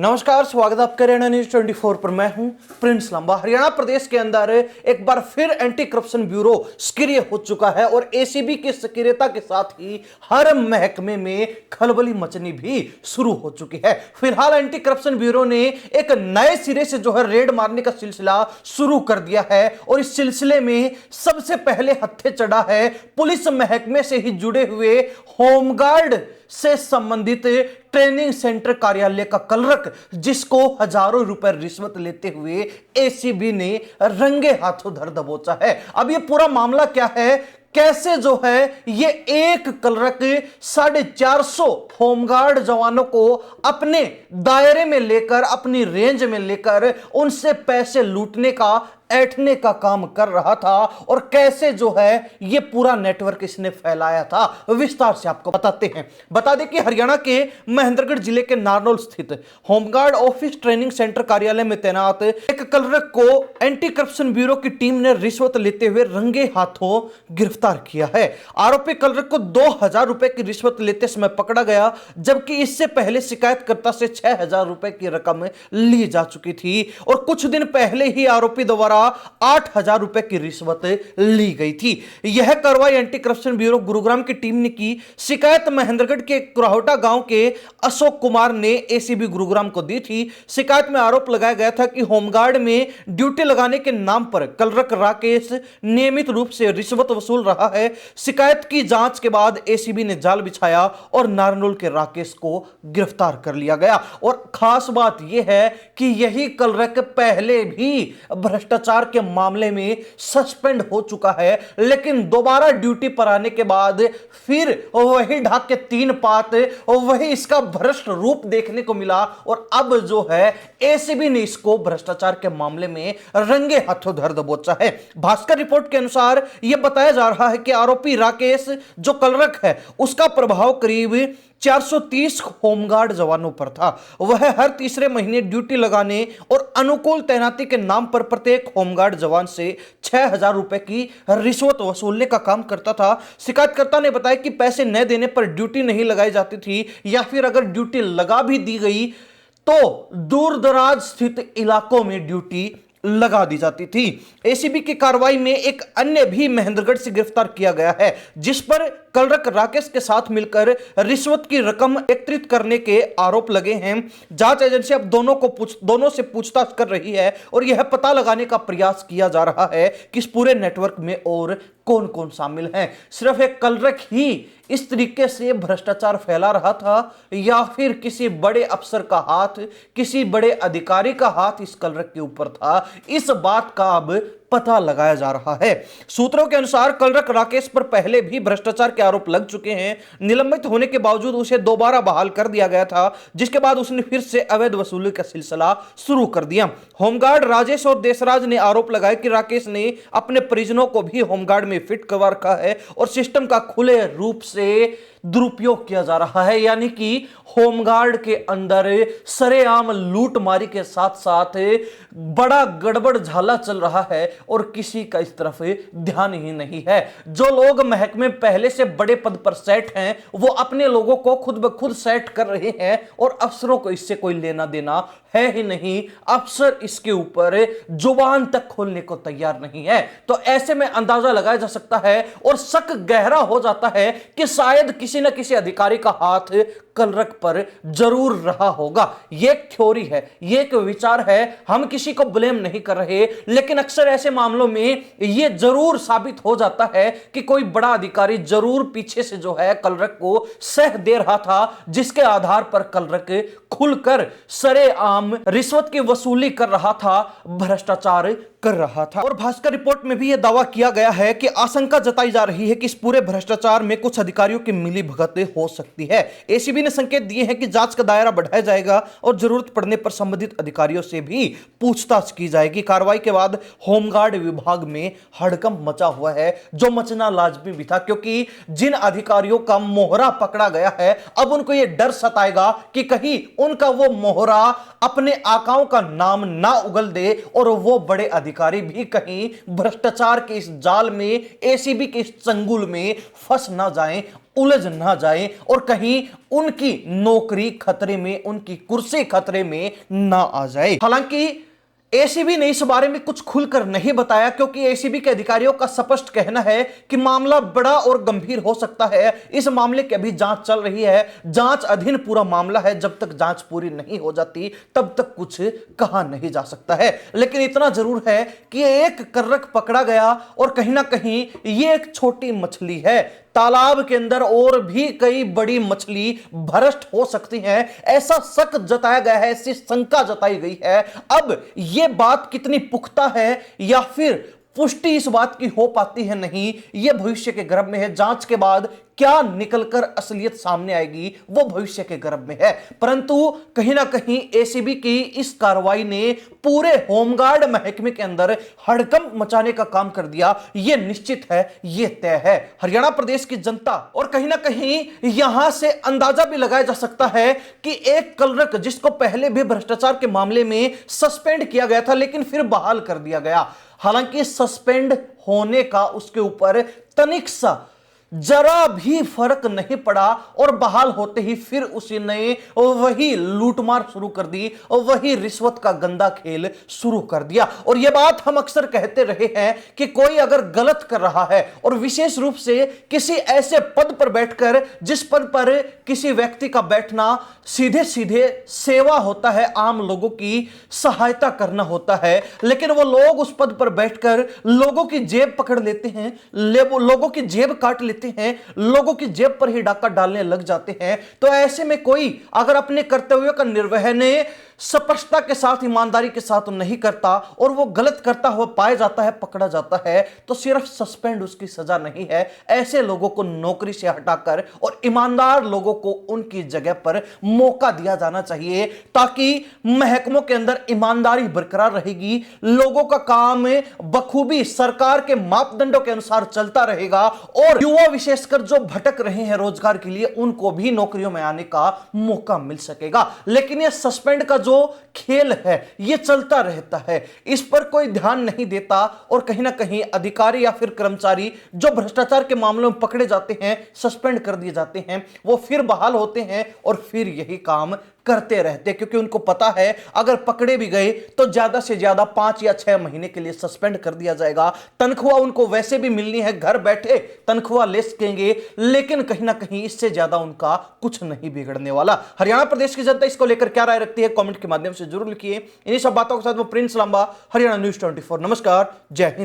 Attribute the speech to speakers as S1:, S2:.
S1: नमस्कार, स्वागत है आपका हरियाणा न्यूज 24 पर। मैं हूं प्रिंस लंबा। हरियाणा प्रदेश के अंदर एक बार फिर एंटी करप्शन ब्यूरो सक्रिय हो चुका है और एसीबी की सक्रियता के साथ ही हर महकमे में खलबली मचनी भी शुरू हो चुकी है। फिलहाल एंटी करप्शन ब्यूरो ने एक नए सिरे से जो है रेड मारने का सिलसिला शुरू कर दिया है और इस सिलसिले में सबसे पहले हत्थे चढ़ा है पुलिस महकमे से ही जुड़े हुए होमगार्ड से संबंधित ट्रेनिंग सेंटर कार्यालय का क्लर्क, जिसको हजारों रुपए रिश्वत लेते हुए एसीबी ने रंगे हाथों धर दबोचा है। अब ये पूरा मामला क्या है, कैसे जो है ये एक क्लर्क 450 होमगार्ड जवानों को अपने दायरे में लेकर, अपनी रेंज में लेकर उनसे पैसे लूटने का, ऐंठने का काम कर रहा था और कैसे जो है ये पूरा नेटवर्क इसने फैलाया था, विस्तार से आपको बताते हैं। बता दें कि हरियाणा के महेंद्रगढ़ जिले के नारनौल स्थित होमगार्ड ऑफिस ट्रेनिंग सेंटर कार्यालय में तैनात एक क्लर्क को एंटी करप्शन ब्यूरो की टीम ने रिश्वत लेते हुए रंगे हाथों गिरफ्तार किया है। आरोपी क्लर्क को 2000 रुपए की रिश्वत लेते समय पकड़ा गया, जबकि इससे पहले शिकायतकर्ता से 6000 रुपए की रकम ली जा चुकी थी और कुछ दिन पहले ही आरोपी द्वारा 8000 रुपए की रिश्वत ली गई थी। यह कार्रवाई एंटी करप्शन ब्यूरो गुरुग्राम की टीम ने की। शिकायत महेंद्रगढ़ के कुराहोटा गांव के अशोक कुमार ने एसीबी गुरुग्राम को दी थी। शिकायत में आरोप लगाया गया था कि होमगार्ड में ड्यूटी लगाने के नाम पर क्लर्क राकेश नियमित रूप से रिश्वत वसूल रहा है। शिकायत की जांच के बाद एसीबी ने जाल बिछाया और नारनौल के राकेश को गिरफ्तार कर लिया गया। और खास बात यह है कि यही क्लर्क पहले भी भ्रष्टाचार के मामले में सस्पेंड हो चुका है, लेकिन दोबारा ड्यूटी पर आने के बाद फिर वही ढाक के तीन पात, वही इसका भ्रष्ट रूप देखने को मिला और अब जो है एसीबी ने इसको भ्रष्टाचार के मामले में रंगे हाथों धर दबोचा है। भास्कर रिपोर्ट के अनुसार यह बताया जा रहा है कि आरोपी राकेश जो क्लर्क है उसका प्रभाव करीब 430 होमगार्ड जवानों पर था। वह हर तीसरे महीने ड्यूटी लगाने और अनुकूल तैनाती के नाम पर प्रत्येक होमगार्ड जवान से 6000 रुपए की रिश्वत वसूलने का काम करता था। शिकायतकर्ता ने बताया कि पैसे न देने पर ड्यूटी नहीं लगाई जाती थी या फिर अगर ड्यूटी लगा भी दी गई तो दूर दराज स्थित इलाकों में ड्यूटी लगा दी जाती थी। एसीबी की कार्रवाई में एक अन्य भी महेंद्रगढ़ से गिरफ्तार किया गया है, जिस पर क्लर्क राकेश के साथ मिलकर रिश्वत की रकम एकत्रित करने के आरोप लगे हैं। जांच एजेंसी अब दोनों से पूछताछ कर रही है और यह पता लगाने का प्रयास किया जा रहा है कि इस पूरे नेटवर्क में और कौन कौन शामिल हैं। सिर्फ एक क्लर्क ही इस तरीके से भ्रष्टाचार फैला रहा था या फिर किसी बड़े अफसर का हाथ, किसी बड़े अधिकारी का हाथ इस क्लर्क के ऊपर था, इस बात का अब पता लगाया जा रहा है। सूत्रों के अनुसार क्लर्क राकेश पर पहले भी भ्रष्टाचार के आरोप लग चुके हैं। निलंबित होने के बावजूद उसे दोबारा बहाल कर दिया गया था, जिसके बाद उसने फिर से अवैध वसूली का सिलसिला शुरू कर दिया। होमगार्ड राजेश और देशराज ने आरोप लगाया कि राकेश ने अपने परिजनों को भी होमगार्ड में फिट करवा रखा है और सिस्टम का खुले रूप से दुरुपयोग किया जा रहा है, यानी कि होमगार्ड के अंदर सरेआम लूटमारी के साथ साथ बड़ा गड़बड़ झाला चल रहा है और किसी का इस तरफ ध्यान ही नहीं है। जो लोग महकमे पहले से बड़े पद पर सेट हैं वो अपने लोगों को खुद ब खुद सेट कर रहे हैं और अफसरों को इससे कोई लेना देना है ही नहीं। अफसर इसके ऊपर जुबान तक खोलने को तैयार नहीं है। तो ऐसे में अंदाजा लगाया जा सकता है और शक गहरा हो जाता है कि शायद किसी न किसी अधिकारी का हाथ क्लर्क पर जरूर रहा होगा। यह एक थ्योरी है, यह एक विचार है, हम किसी को ब्लेम नहीं कर रहे, लेकिन अक्सर ऐसे मामलों में यह जरूर साबित हो जाता है कि कोई बड़ा अधिकारी जरूर पीछे से जो है क्लर्क को सह दे रहा था, जिसके आधार पर क्लर्क खुलकर सरेआम रिश्वत की वसूली कर रहा था, भ्रष्टाचार कर रहा था। और भास्कर रिपोर्ट में भी यह दावा किया गया है कि आशंका जताई जा रही है कि इस पूरे भ्रष्टाचार में कुछ अधिकारियों की मिलीभगत हो सकती है। एसीबी ने संकेत दिए हैं कि जांच का दायरा बढ़ाया जाएगा और जरूरत पड़ने पर संबंधित अधिकारियों से भी पूछताछ की जाएगी। कार्रवाई के बाद होमगार्ड विभाग में हड़कंप मचा हुआ है, जो मचना लाजमी भी था, क्योंकि जिन अधिकारियों का मोहरा पकड़ा गया है अब उनको यह डर सताएगा कि कहीं उनका वो मोहरा अपने आकाओं का नाम ना उगल दे और वो बड़े अधिकारी भी कहीं भ्रष्टाचार के इस जाल में, एसीबी के इस चंगुल में फंस ना जाएं, उलझ ना जाएं और कहीं उनकी नौकरी खतरे में, उनकी कुर्सी खतरे में ना आ जाए। हालांकि एसीबी ने इस बारे में कुछ खुलकर नहीं बताया, क्योंकि एसीबी के अधिकारियों का स्पष्ट कहना है कि मामला बड़ा और गंभीर हो सकता है। इस मामले की अभी जांच चल रही है, जांच अधीन पूरा मामला है। जब तक जांच पूरी नहीं हो जाती तब तक कुछ कहा नहीं जा सकता है। लेकिन इतना जरूर है कि एक कर्रक पकड़ा गया और कहीं ना कहीं ये एक छोटी मछली है। तालाब के अंदर और भी कई बड़ी मछली भ्रष्ट हो सकती हैं, ऐसा शक जताया गया है, ऐसी शंका जताई गई है। अब यह बात कितनी पुख्ता है या फिर पुष्टि इस बात की हो पाती है नहीं, यह भविष्य के गर्भ में है। जांच के बाद क्या निकलकर असलियत सामने आएगी वो भविष्य के गर्भ में है। परंतु कहीं ना कहीं एसीबी की इस कार्रवाई ने पूरे होमगार्ड महकमे के अंदर हड़कंप मचाने का काम कर दिया। यह निश्चित है, यह तय है। हरियाणा प्रदेश की जनता और कहीं ना कहीं यहां से अंदाजा भी लगाया जा सकता है कि एक क्लर्क जिसको पहले भी भ्रष्टाचार के मामले में सस्पेंड किया गया था लेकिन फिर बहाल कर दिया गया। हालांकि सस्पेंड होने का उसके ऊपर तनिक सा जरा भी फर्क नहीं पड़ा और बहाल होते ही फिर उसी ने वही लूटमार शुरू कर दी और वही रिश्वत का गंदा खेल शुरू कर दिया। और यह बात हम अक्सर कहते रहे हैं कि कोई अगर गलत कर रहा है और विशेष रूप से किसी ऐसे पद पर बैठकर जिस पद पर किसी व्यक्ति का बैठना सीधे सीधे सेवा होता है, आम लोगों की सहायता करना होता है, लेकिन वो लोग उस पद पर बैठकर लोगों की जेब पकड़ लेते हैं, लोगों की जेब काट लेते हैं, लोगों की जेब पर ही डाका डालने लग जाते हैं। तो ऐसे में कोई अगर अपने कर्तव्यों का निर्वहन स्पष्टता के साथ, ईमानदारी के साथ नहीं करता और वो गलत करता हुआ पाया जाता है, पकड़ा जाता है, तो सिर्फ सस्पेंड उसकी सजा नहीं है। ऐसे लोगों को नौकरी से हटाकर और ईमानदार लोगों को उनकी जगह पर मौका दिया जाना चाहिए, ताकि महकमों के अंदर ईमानदारी बरकरार रहेगी, लोगों का काम बखूबी सरकार के मापदंडों के अनुसार चलता रहेगा और युवा विशेषकर जो भटक रहे हैं रोजगार के लिए उनको भी नौकरियों में आने का मौका मिल सकेगा। लेकिन यह सस्पेंड का जो खेल है यह चलता रहता है, इस पर कोई ध्यान नहीं देता और कहीं ना कहीं अधिकारी या फिर कर्मचारी जो भ्रष्टाचार के मामलों में पकड़े जाते हैं, सस्पेंड कर दिए जाते हैं, वो फिर बहाल होते हैं और फिर यही काम करते रहते, क्योंकि उनको पता है अगर पकड़े भी गए तो ज्यादा से ज्यादा 5 या 6 महीने के लिए सस्पेंड कर दिया जाएगा। तनख्वाह उनको वैसे भी मिलनी है, घर बैठे तनख्वाह ले सकेंगे, लेकिन कहीं ना कहीं इससे ज्यादा उनका कुछ नहीं बिगड़ने वाला। हरियाणा प्रदेश की जनता इसको लेकर क्या राय रखती है कमेंट के माध्यम से जरूर लिखिए। इन्हीं सब बातों के साथ मैं प्रिंस लांबा, हरियाणा न्यूज़ 24। नमस्कार, जय हिंद।